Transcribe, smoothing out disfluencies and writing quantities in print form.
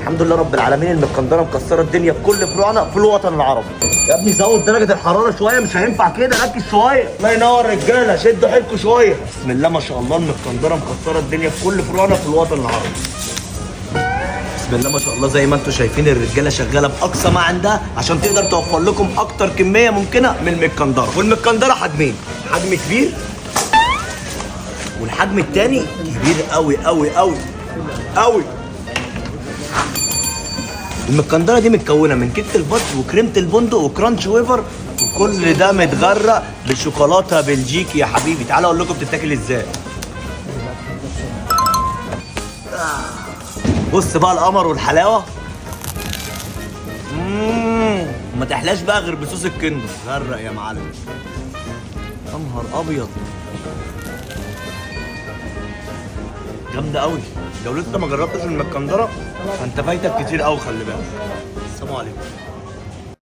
الحمد لله رب العالمين، المكندره مكسره الدنيا بكل فروعنا في الوطن العربي. يا ابني زود درجه الحراره شويه، مش هينفع كده، ركز شويه. الله ينور رجاله، شدوا حيلكم شويه. بسم الله ما شاء الله، المكندره مكسره الدنيا في كل فروعنا في الوطن العربي. بسم الله ما شاء الله، زي ما انتم شايفين الرجاله شغاله باقصى ما عندها عشان تقدر توفر لكم اكتر كميه ممكنه من المكندره. والمكندره حجمين، حجم كبير والحجم التاني كبير قوي قوي قوي قوي. المكندره دي متكونه من كيكه البط وكريمه البندق وكرانش ويفر، وكل ده متغرق بشوكولاته بلجيكي يا حبيبي. تعالى اقول لكم بتتاكل ازاي. بص بقى القمر والحلاوه. ما تحلاش بقى غير بصوص الكندر. غرق يا معلم. يا نهار ابيض، جامده قوي. لو لسه ما جربتش المكندره فانت فايتك كتير قوي، خلي بالك. السلام عليكم.